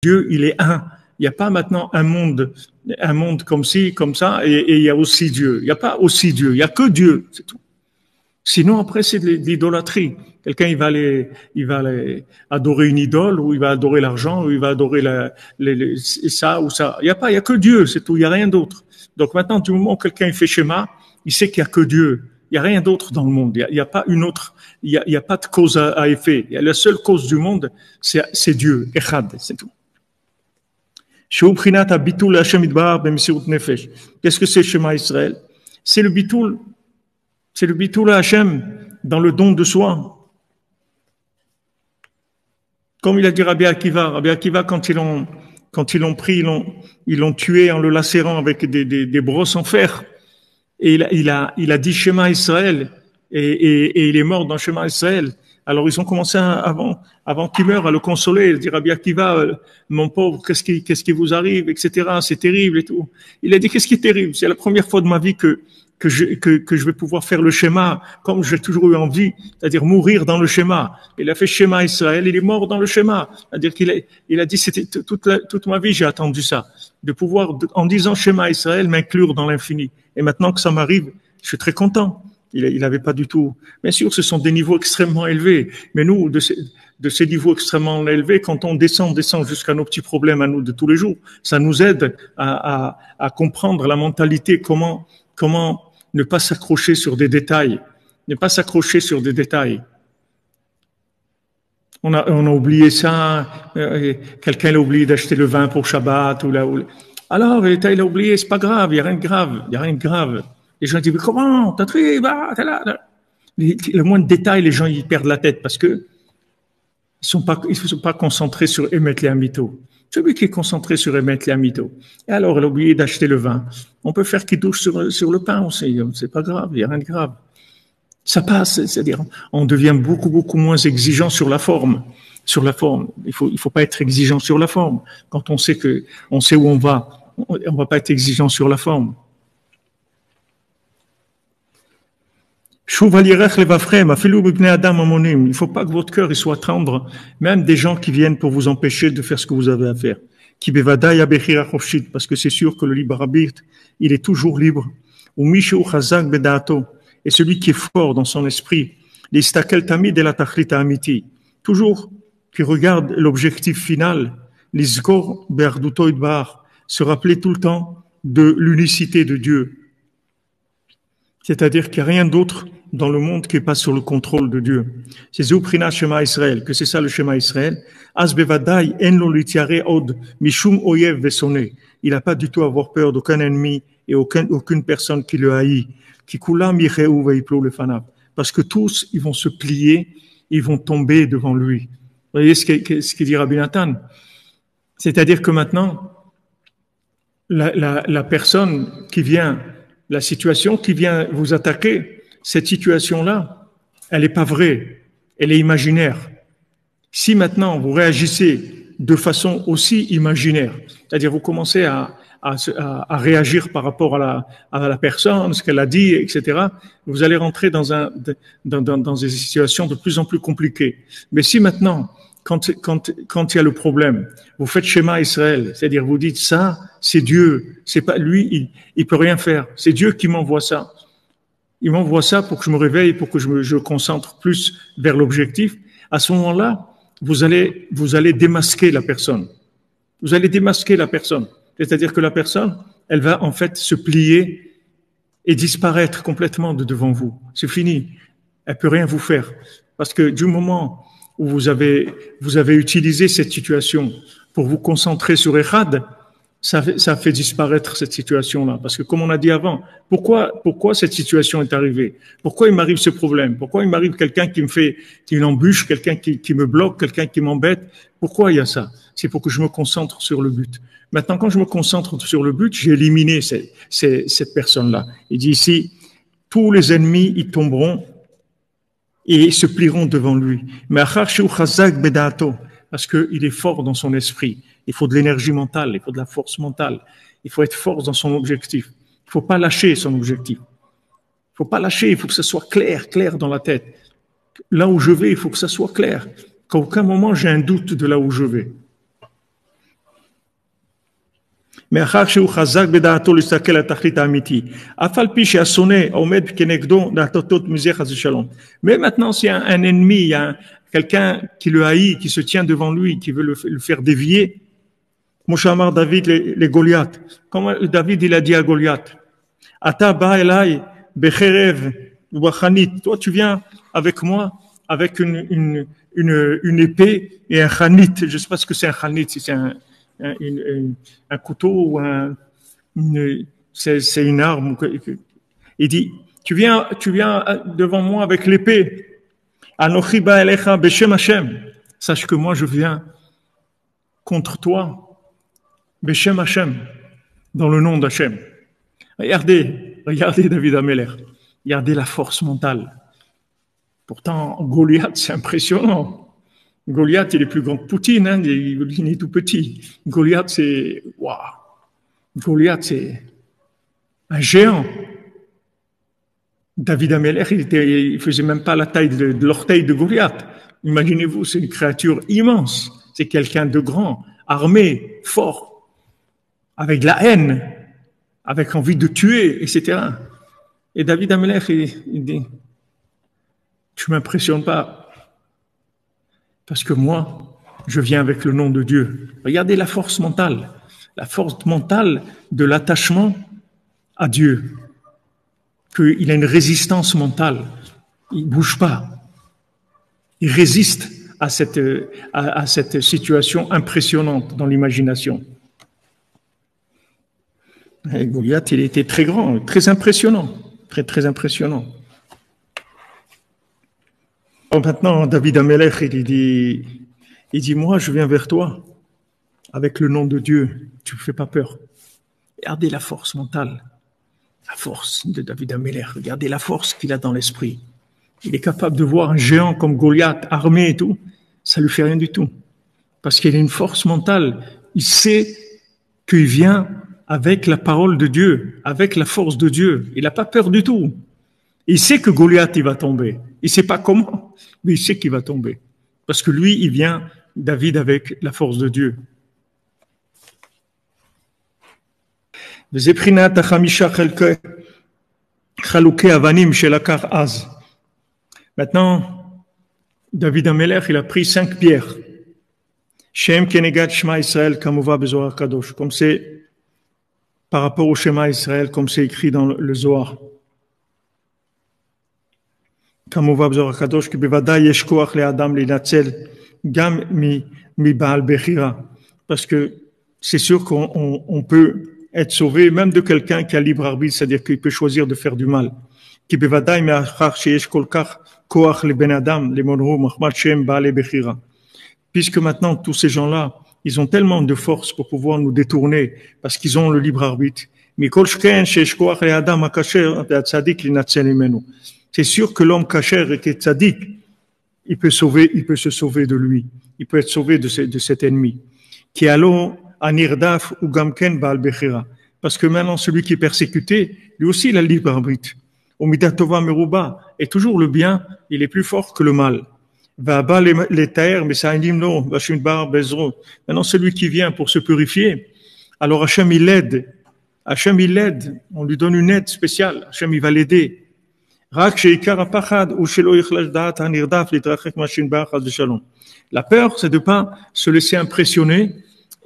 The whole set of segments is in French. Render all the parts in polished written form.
Dieu, il est un. Il n'y a pas maintenant un monde comme ci, comme ça, et il y a aussi Dieu. Il n'y a pas aussi Dieu, il n'y a que Dieu, c'est tout. Sinon, après, c'est de l'idolâtrie. Quelqu'un, il va adorer une idole, ou il va adorer l'argent, ou il va adorer ça ou ça. Il y a que Dieu, c'est tout. Il n'y a rien d'autre. Donc maintenant, du moment où quelqu'un fait schéma, il sait qu'il n'y a que Dieu. Il n'y a rien d'autre dans le monde. Il n'y a pas une autre, il y a pas de cause à effet. La seule cause du monde, c'est Dieu. Echad, c'est tout. Qu'est-ce que c'est Shema Israël? C'est le bitoul. C'est le bitoul à Hachem dans le don de soi. Comme il a dit Rabbi Akiva, quand ils l'ont pris, ils l'ont tué en le lacérant avec des brosses en fer. Et il a dit Shema Israël, et il est mort dans Shema Israël. Alors ils ont commencé avant qu'il meure à le consoler, il dit Rabbi Akiva, mon pauvre, qu'est-ce qui vous arrive, etc. C'est terrible et tout. Il a dit qu'est-ce qui est terrible? C'est la première fois de ma vie que je vais pouvoir faire le schéma comme j'ai toujours eu envie, c'est-à-dire mourir dans le schéma. Il a fait schéma Israël, il est mort dans le schéma. C'est-à-dire il a dit c'était toute ma vie j'ai attendu ça, de pouvoir en disant schéma Israël m'inclure dans l'infini. Et maintenant que ça m'arrive, je suis très content. Il avait pas du tout. Bien sûr, ce sont des niveaux extrêmement élevés, mais nous, de ces niveaux extrêmement élevés, quand on descend jusqu'à nos petits problèmes à nous de tous les jours, ça nous aide à comprendre la mentalité, comment ne pas s'accrocher sur des détails, On a oublié ça, quelqu'un a oublié d'acheter le vin pour Shabbat alors il a oublié, c'est pas grave, il y a rien de grave. Les gens disent, mais comment? T'as trouvé, t'es là. Le moins de détails, les gens, ils perdent la tête parce que ils sont pas concentrés sur émettre les amitos. Celui qui est concentré sur émettre les amitos. Et alors, il a oublié d'acheter le vin. On peut faire qu'il douche sur le pain aussi. C'est pas grave, il y a rien de grave. Ça passe, c'est-à-dire, on devient beaucoup moins exigeant sur la forme. Il faut pas être exigeant sur la forme. Quand on sait où on va pas être exigeant sur la forme. Il ne faut pas que votre cœur soit tendre, même des gens qui viennent pour vous empêcher de faire ce que vous avez à faire. Parce que c'est sûr que le libre arbitre, il est toujours libre. Et celui qui est fort dans son esprit, toujours qui regarde l'objectif final, se rappeler tout le temps de l'unicité de Dieu. C'est-à-dire qu'il n'y a rien d'autre dans le monde qui n'est pas sur le contrôle de Dieu. C'est Zouprina Shema Israël, que c'est ça le Shema Israël. Asbevadai en lo litiare od mishum oyev vesone. Il n'a pas du tout à avoir peur d'aucun ennemi et aucune personne qui le haït. Qui kula mireu veiplo le fanav. Parce que tous, ils vont se plier, ils vont tomber devant lui. Vous voyez ce qu'il dit Rabbi Nathan? C'est-à-dire que maintenant, la personne qui vient, la situation qui vient vous attaquer, cette situation-là, elle n'est pas vraie, elle est imaginaire. Si maintenant vous réagissez de façon aussi imaginaire, c'est-à-dire vous commencez à réagir par rapport à la personne, ce qu'elle a dit, etc., vous allez rentrer dans des situations de plus en plus compliquées. Mais si maintenant, quand il y a le problème, vous faites schéma Israël, c'est-à-dire vous dites ça, c'est Dieu, c'est pas lui, il peut rien faire, c'est Dieu qui m'envoie ça. Il m'envoie ça pour que je me réveille, pour que je concentre plus vers l'objectif. À ce moment-là, vous allez démasquer la personne. Vous allez démasquer la personne. C'est-à-dire que la personne, elle va en fait se plier et disparaître complètement de devant vous. C'est fini. Elle peut rien vous faire. Parce que du moment où vous avez utilisé cette situation pour vous concentrer sur Echad, ça fait disparaître cette situation-là. Parce que comme on a dit avant, pourquoi cette situation est arrivée? Pourquoi il m'arrive ce problème? Pourquoi il m'arrive quelqu'un qui m'embûche, quelqu'un qui me bloque, quelqu'un qui m'embête? Pourquoi il y a ça? C'est pour que je me concentre sur le but. Maintenant, quand je me concentre sur le but, j'ai éliminé cette personne-là. Il dit ici, tous les ennemis, ils tomberont et se plieront devant lui. Mais parce qu'il est fort dans son esprit. Il faut de l'énergie mentale, il faut de la force mentale. Il faut être fort dans son objectif. Il faut pas lâcher son objectif. Il faut pas lâcher, il faut que ça soit clair dans la tête. Là où je vais, il faut que ça soit clair. Qu'à aucun moment j'ai un doute de là où je vais. מאחר שהוא חזק בדעתו להסתכל על התכלית האמיתי, אף על פי שהשונא עומד כנגדו דעתו מזה חס ושלום. Mais maintenant, s'il y a un ennemi, il y a quelqu'un qui le haït, qui se tient devant lui, qui veut le faire dévier, כמו שאמר דוד לגוליית, comme David il a dit à Goliath, אתה בא אליי בחרב ובחנית, toi tu viens avec moi avec une épée et un khanit, je ne sais pas ce que c'est un khanit, si c'est un couteau ou c'est une arme. Il dit, tu viens devant moi avec l'épée. Anochi ba'elecha b'shem Hashem. Sache que moi je viens contre toi, b'shem Hashem, dans le nom d'Hashem. Regardez David Ameler. Regardez la force mentale. Pourtant, Goliath, c'est impressionnant. Goliath, il est plus grand que Poutine, hein, il est tout petit. Goliath, c'est... Waouh! Goliath, c'est un géant. David Ameler, il faisait même pas la taille de l'orteil de Goliath. Imaginez-vous, c'est une créature immense. C'est quelqu'un de grand, armé, fort, avec la haine, avec envie de tuer, etc. Et David Ameler, il dit, tu m'impressionnes pas. Parce que moi, je viens avec le nom de Dieu. Regardez la force mentale de l'attachement à Dieu. Qu'il a une résistance mentale. Il ne bouge pas. Il résiste à cette situation impressionnante dans l'imagination. Et Goliath, il était très grand, très impressionnant. Très, très impressionnant. Maintenant, David Amelech, il dit, moi, je viens vers toi avec le nom de Dieu. Tu ne me fais pas peur. Regardez la force mentale, la force de David Amelech. Regardez la force qu'il a dans l'esprit. Il est capable de voir un géant comme Goliath, armé et tout. Ça lui fait rien du tout. Parce qu'il a une force mentale. Il sait qu'il vient avec la parole de Dieu, avec la force de Dieu. Il n'a pas peur du tout. Il sait que Goliath, il va tomber. Il ne sait pas comment, mais il sait qu'il va tomber. Parce que lui, il vient, David, avec la force de Dieu. Maintenant, David Amelech, il a pris 5 pierres. Shem Kenegat Shema Israël, Kamova Bezohar Kadosh. Comme c'est par rapport au Shema Israël, comme c'est écrit dans le Zohar. כמובן בזוהר הקדוש, כי בוודאי יש כוח לאדם להינצל גם מבעל בחירה. Parce que c'est sûr qu'on peut être sauvé même de quelqu'un qui a libre arbitre, c'est-à-dire qu'il peut choisir de faire du mal. כי בוודאי מאחר שיש כל כך כוח לבן אדם, למונהו מחמד שהם בעלי בחירה. Puisque maintenant, tous ces gens-là, ils ont tellement de force pour pouvoir nous détourner, parce qu'ils ont le libre arbitre. מכל שכן שיש כוח לאדם הכשר, והצדיק להינצל ממנו. C'est sûr que l'homme kasher et qui est tzaddik, il peut se sauver de lui. Il peut être sauvé de cet ennemi. Qui allo anirdaf ou gamken baal bechira. Parce que maintenant, celui qui est persécuté, lui aussi, il a le libre arbitre. Omida tova meruba. Et toujours le bien, il est plus fort que le mal. Va les taer, mais ça animno, vashim bar bezro. Maintenant, celui qui vient pour se purifier, alors Hachem, il l'aide. Hachem, il l'aide. On lui donne une aide spéciale. Hachem, il va l'aider. La peur, c'est de pas se laisser impressionner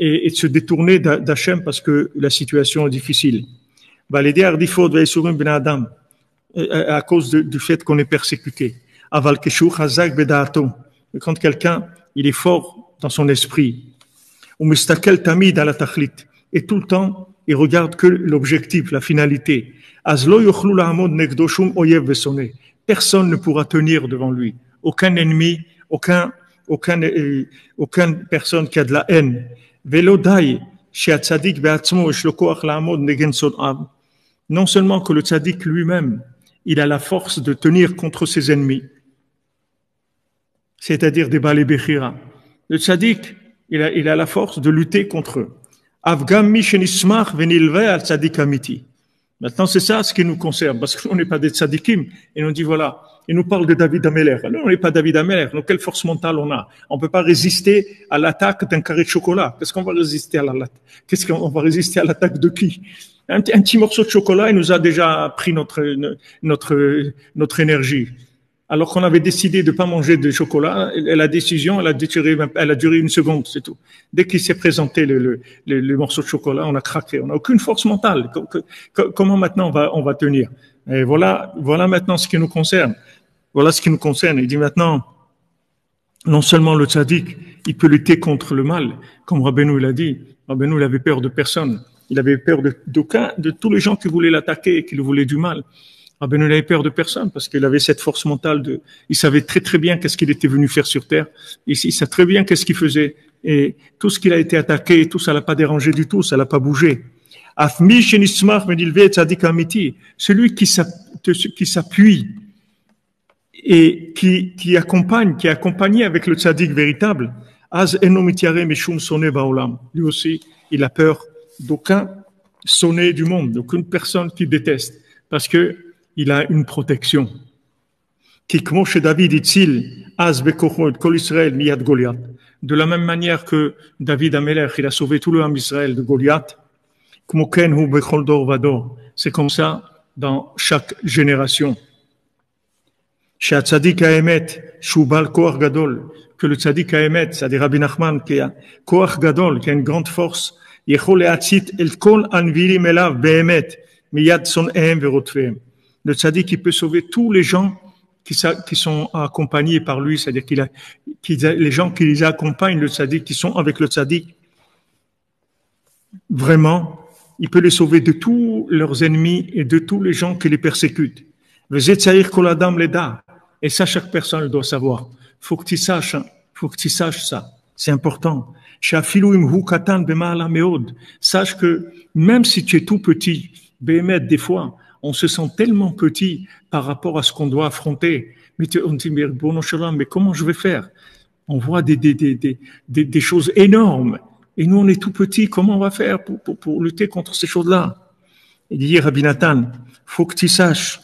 et de se détourner d'Hachem parce que la situation est difficile. À cause du fait qu'on est persécuté. Quand quelqu'un, il est fort dans son esprit, et tout le temps, il regarde que l'objectif, la finalité. Personne ne pourra tenir devant lui. Aucun ennemi, aucune personne qui a de la haine. Non seulement que le tzaddik lui-même, il a la force de tenir contre ses ennemis, c'est-à-dire des balais bechira. Le tzaddik, il a la force de lutter contre eux. Maintenant, c'est ça ce qui nous concerne, parce qu'on n'est pas des tzadikim. Et on dit, voilà, il nous parle de David Ameller. Alors, on n'est pas David Ameller. Donc, quelle force mentale on a? On peut pas résister à l'attaque d'un carré de chocolat. Qu'est-ce qu'on va résister à Qu'est-ce qu'on va résister à l'attaque de qui? Un petit morceau de chocolat, il nous a déjà pris notre énergie. Alors qu'on avait décidé de pas manger de chocolat, la décision, elle a duré une seconde, c'est tout. Dès qu'il s'est présenté le morceau de chocolat, on a craqué. On n'a aucune force mentale. Comment maintenant on va tenir? Et voilà maintenant ce qui nous concerne. Voilà ce qui nous concerne. Il dit maintenant, non seulement le tzaddik, il peut lutter contre le mal, comme Rabbeinu l'a dit. Rabbeinu, il avait peur de personne. Il avait peur de tous les gens qui voulaient l'attaquer et qui lui voulaient du mal. Rabbeinu n'avait peur de personne parce qu'il avait cette force mentale il savait très très bien qu'est-ce qu'il était venu faire sur terre. Il savait très bien qu'est-ce qu'il faisait. Et tout ce qu'il a été attaqué, tout ça l'a pas dérangé du tout, ça l'a pas bougé. Celui qui s'appuie et qui est accompagné avec le tzaddik véritable, lui aussi, il a peur d'aucun sonné du monde, d'aucune personne qui déteste, parce que il a une protection. De la même manière que David Ameller, il a sauvé tout le Ham Israël de Goliath, c'est comme ça dans chaque génération. Que le tzaddik Haemet, c'est-à-dire Rabbi Nachman, qui a Koach Gadol, qui a une grande force, le tzaddik, il peut sauver tous les gens qui sont accompagnés par lui, c'est-à-dire les gens qui les accompagnent, le tzaddik, qui sont avec le tzaddik. Vraiment, il peut les sauver de tous leurs ennemis et de tous les gens qui les persécutent. Et ça, chaque personne doit savoir. Faut que tu saches ça. C'est important. Sache que même si tu es tout petit, des fois, on se sent tellement petit par rapport à ce qu'on doit affronter. Mais on dit, mais comment je vais faire? On voit des choses énormes. Et nous, on est tout petits. Comment on va faire pour lutter contre ces choses-là? Il dit, Rabbi Nathan, faut que tu saches,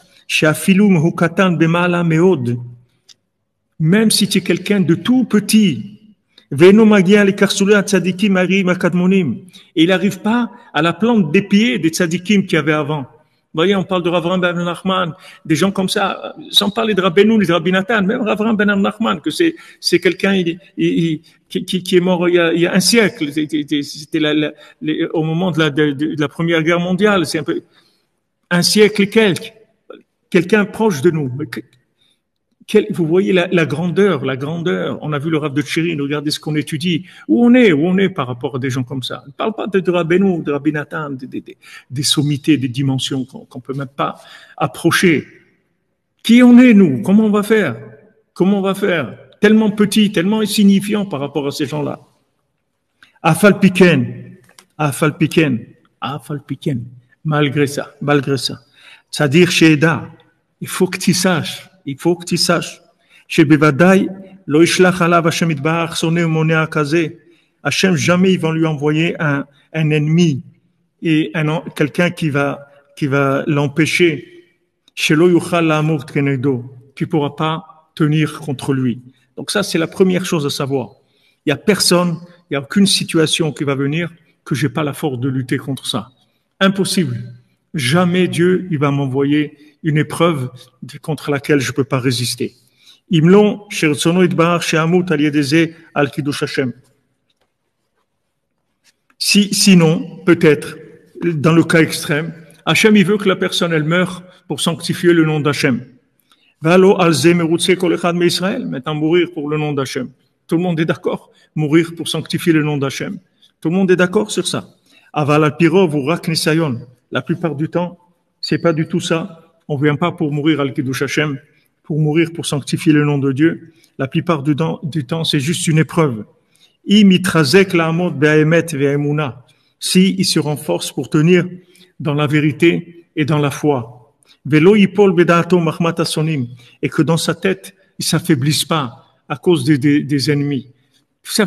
même si tu es quelqu'un de tout petit, et il n'arrive pas à la plante des pieds des tzadikim qu'il y avait avant. Vous voyez, on parle de Rav Ben Nachman, des gens comme ça, sans parler de Rabbeinu, de Rabbi Nathan, même Rav Ben Nachman, que c'est quelqu'un qui est mort il y a un siècle. C'était au moment de la Première Guerre mondiale. C'est un siècle et quelques. Quelqu'un proche de nous. Vous voyez la grandeur. On a vu le Rav de Tchérin, regardez ce qu'on étudie. Où on est par rapport à des gens comme ça. On ne parle pas de Rabbeinu, de Rabbi Nathan, des sommités, des dimensions qu'on peut même pas approcher. Qui on est, nous? Comment on va faire? Tellement petit, tellement insignifiant par rapport à ces gens-là. Afal piken. Malgré ça. C'est-à-dire, Sheda, il faut que tu saches. Chez Bevadaï, lo ishlach alav Hashem itbarach sonné ou monéa kazé. Hashem jamais ils vont lui envoyer un ennemi et quelqu'un qui va l'empêcher. Chez lo yuchal la'amur kenedo, qui pourra pas tenir contre lui. Donc ça, c'est la première chose à savoir. Il y a personne, il y a aucune situation qui va venir que j'ai pas la force de lutter contre ça. Impossible. Jamais Dieu, il va m'envoyer une épreuve contre laquelle je peux pas résister. Imlon, shertsono itbar, she'amut al yedeze al kiddush Hashem. Sinon, peut-être, dans le cas extrême, Hashem, il veut que la personne, elle meure pour sanctifier le nom d'Hashem. Valo al ze merutze kol echad me Israël. Maintenant, mourir pour le nom d'Hashem. Tout le monde est d'accord? Mourir pour sanctifier le nom d'Hashem. Tout le monde est d'accord sur ça. Aval al pirov ou rak nisayon. La plupart du temps, c'est pas du tout ça. On vient pas pour mourir al kiddush Hashem, pour mourir pour sanctifier le nom de Dieu. La plupart du temps, c'est juste une épreuve. Si il se renforce pour tenir dans la vérité et dans la foi. Et que dans sa tête, il s'affaiblisse pas à cause des ennemis.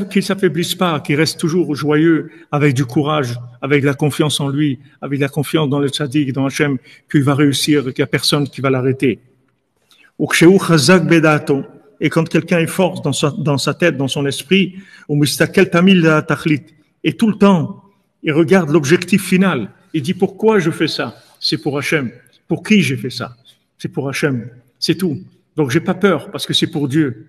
Qu'il s'affaiblisse pas, qu'il reste toujours joyeux, avec du courage, avec la confiance en lui, avec la confiance dans le tzaddik, dans Hachem, qu'il va réussir, qu'il n'y a personne qui va l'arrêter. Et quand quelqu'un est fort dans sa tête, dans son esprit, et tout le temps, il regarde l'objectif final. Il dit pourquoi je fais ça? C'est pour Hachem. Pour qui j'ai fait ça? C'est pour Hachem. C'est tout. Donc j'ai pas peur parce que c'est pour Dieu.